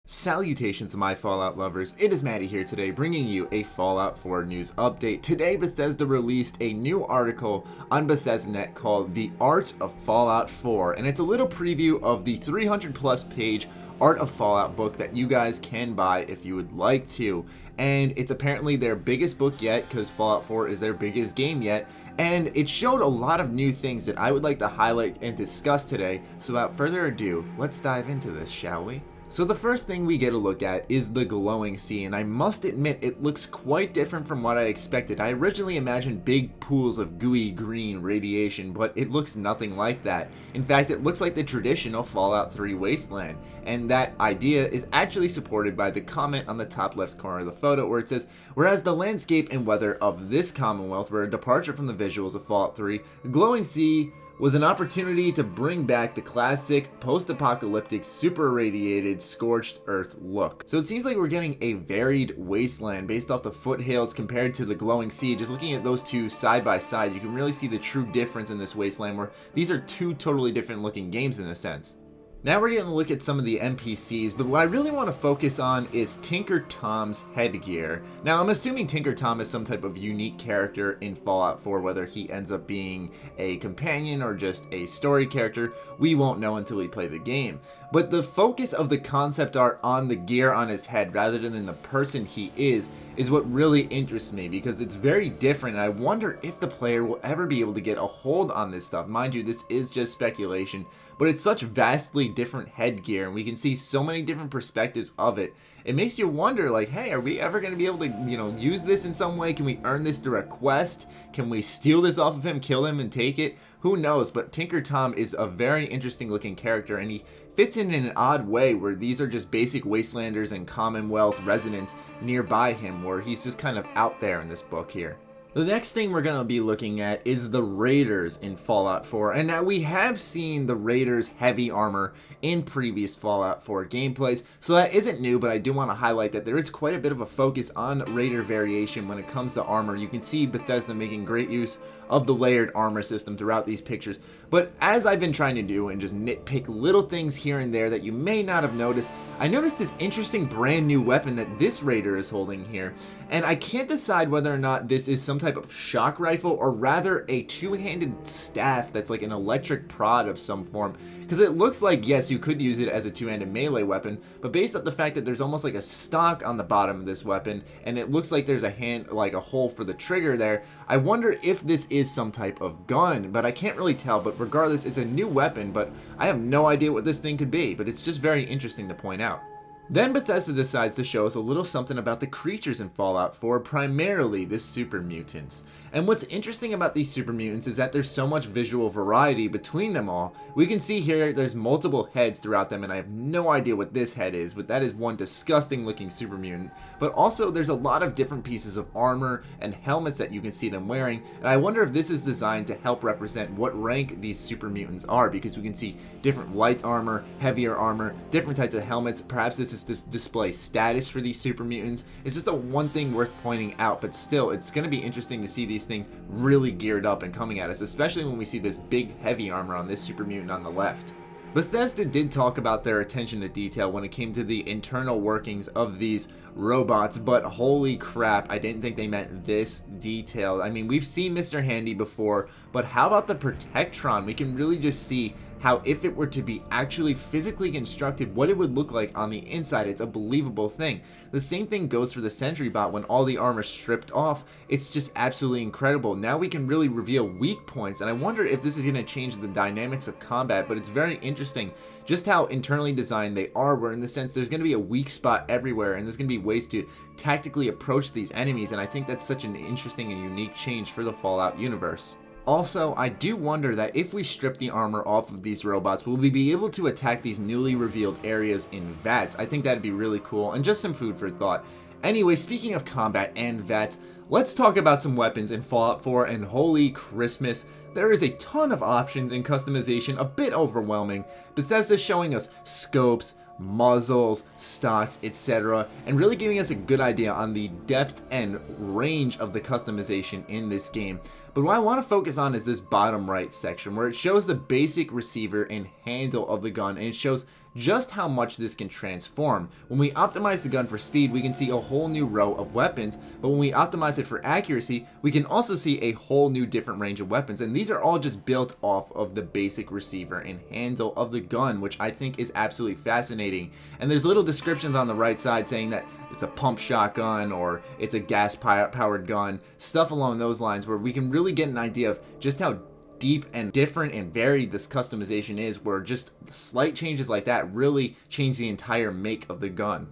Salutations my Fallout lovers, it is Matty here today bringing you a Fallout 4 news update. Today Bethesda released a new article on Bethesda.net called The Art of Fallout 4, and it's a little preview of the 300 plus page Art of Fallout book that you guys can buy if you would like to. And it's apparently their biggest book yet, because Fallout 4 is their biggest game yet, and it showed a lot of new things that I would like to highlight and discuss today. So without further ado, let's dive into this, shall we? So the first thing we get a look at is the glowing sea, and I must admit it looks quite different from what I expected. I originally imagined big pools of gooey green radiation, but it looks nothing like that. In fact, it looks like the traditional Fallout 3 wasteland, and that idea is actually supported by the comment on the top left corner of the photo where it says, whereas the landscape and weather of this Commonwealth were a departure from the visuals of Fallout 3, the glowing sea was an opportunity to bring back the classic post-apocalyptic super irradiated scorched earth look. So it seems like we're getting a varied wasteland based off the foothills compared to the glowing sea. Just looking at those two side by side, you can really see the true difference in this wasteland, where these are two totally different looking games in a sense. Now we're going to look at some of the NPCs, but what I really want to focus on is Tinker Tom's headgear. Now I'm assuming Tinker Tom is some type of unique character in Fallout 4, whether he ends up being a companion or just a story character, we won't know until we play the game. But the focus of the concept art on the gear on his head rather than the person he is what really interests me, because it's very different, and I wonder if the player will ever be able to get a hold on this stuff. Mind you, this is just speculation, but it's such vastly different headgear, and we can see so many different perspectives of it. It makes you wonder, like, hey, are we ever going to be able to, use this in some way? Can we earn this through a quest? Can we steal this off of him, kill him, and take it? Who knows? But Tinker Tom is a very interesting looking character, and he fits in an odd way where these are just basic wastelanders and Commonwealth residents nearby him, where he's just kind of out there in this book here. The next thing we're going to be looking at is the Raiders in Fallout 4, and now we have seen the Raiders' heavy armor in previous Fallout 4 gameplays, so that isn't new, but I do want to highlight that there is quite a bit of a focus on Raider variation when it comes to armor. You can see Bethesda making great use of the layered armor system throughout these pictures, but as I've been trying to do and just nitpick little things here and there that you may not have noticed, I noticed this interesting brand new weapon that this Raider is holding here, and I can't decide whether or not this is some type of shock rifle or rather a two-handed staff that's like an electric prod of some form, because it looks like, yes, you could use it as a two-handed melee weapon, but based on the fact that there's almost like a stock on the bottom of this weapon and it looks like there's a hand, like a hole for the trigger there, I wonder if this is some type of gun, but I can't really tell. But regardless, it's a new weapon, but I have no idea what this thing could be, but it's just very interesting to point out. Then Bethesda decides to show us a little something about the creatures in Fallout 4, primarily the super mutants. And what's interesting about these super mutants is that there's so much visual variety between them all. We can see here there's multiple heads throughout them, and I have no idea what this head is, but that is one disgusting looking super mutant. But also there's a lot of different pieces of armor and helmets that you can see them wearing, and I wonder if this is designed to help represent what rank these super mutants are, because we can see different light armor, heavier armor, different types of helmets. Perhaps this is to display status for these super mutants. It's just a one thing worth pointing out, but still, it's going to be interesting to see these things really geared up and coming at us, especially when we see this big heavy armor on this super mutant on the left. Bethesda did talk about their attention to detail when it came to the internal workings of these robots, but holy crap, I didn't think they meant this detailed. I mean, we've seen Mr. Handy before, but how about the Protectron? We can really just see how, if it were to be actually physically constructed, what it would look like on the inside. It's a believable thing. The same thing goes for the Sentry Bot. When all the armor stripped off, it's just absolutely incredible. Now we can really reveal weak points, and I wonder if this is going to change the dynamics of combat, but it's very interesting just how internally designed they are, where in the sense there's going to be a weak spot everywhere, and there's going to be ways to tactically approach these enemies, and I think that's such an interesting and unique change for the Fallout universe. Also, I do wonder that if we strip the armor off of these robots, will we be able to attack these newly revealed areas in VATS? I think that'd be really cool, and just some food for thought. Anyway, speaking of combat and VATS, let's talk about some weapons in Fallout 4, and holy Christmas, there is a ton of options in customization, a bit overwhelming. Bethesda's showing us scopes, muzzles, stocks, etc., and really giving us a good idea on the depth and range of the customization in this game. But what I want to focus on is this bottom right section, where it shows the basic receiver and handle of the gun, and it shows just how much this can transform. When we optimize the gun for speed, we can see a whole new row of weapons, but when we optimize it for accuracy, we can also see a whole new different range of weapons, and these are all just built off of the basic receiver and handle of the gun, which I think is absolutely fascinating. And there's little descriptions on the right side saying that it's a pump shotgun or it's a gas powered gun, stuff along those lines, where we can really get an idea of just how deep and different and varied this customization is, where just slight changes like that really change the entire make of the gun.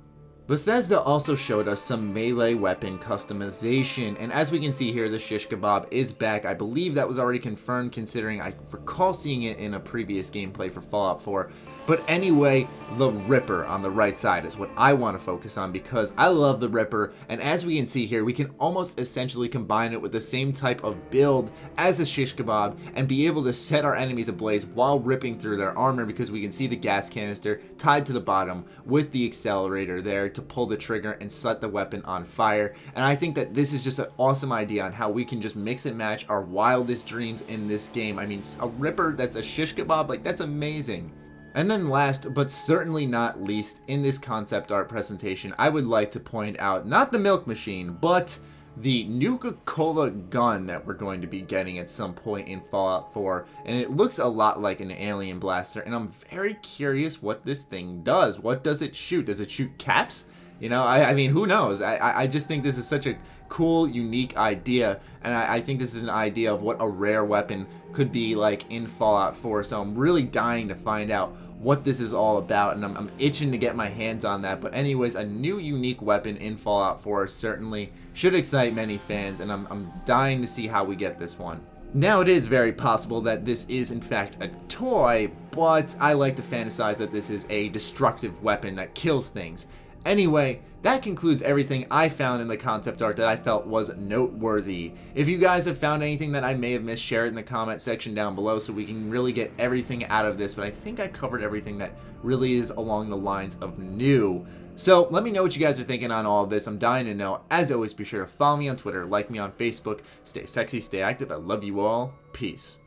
Bethesda also showed us some melee weapon customization, and as we can see here, the shish kebab is back. I believe that was already confirmed, considering I recall seeing it in a previous gameplay for Fallout 4. But anyway, the Ripper on the right side is what I want to focus on, because I love the Ripper, and as we can see here, we can almost essentially combine it with the same type of build as a shish kebab and be able to set our enemies ablaze while ripping through their armor, because we can see the gas canister tied to the bottom with the accelerator there to pull the trigger and set the weapon on fire. And I think that this is just an awesome idea on how we can just mix and match our wildest dreams in this game. I mean, a Ripper that's a shish kebab, like, that's amazing. And then last, but certainly not least, in this concept art presentation, I would like to point out not the milk machine, but the Nuka-Cola gun that we're going to be getting at some point in Fallout 4. And it looks a lot like an alien blaster, and I'm very curious what this thing does. What does it shoot? Does it shoot caps? You know, I mean, who knows? I just think this is such a cool, unique idea, and I think this is an idea of what a rare weapon could be like in Fallout 4, so I'm really dying to find out what this is all about, and I'm itching to get my hands on that. But anyways, a new unique weapon in Fallout 4 certainly should excite many fans, and I'm dying to see how we get this one. Now, it is very possible that this is in fact a toy, but I like to fantasize that this is a destructive weapon that kills things. Anyway, that concludes everything I found in the concept art that I felt was noteworthy. If you guys have found anything that I may have missed, share it in the comment section down below so we can really get everything out of this, but I think I covered everything that really is along the lines of new. So let me know what you guys are thinking on all of this. I'm dying to know. As always, be sure to follow me on Twitter, like me on Facebook, stay sexy, stay active. I love you all. Peace.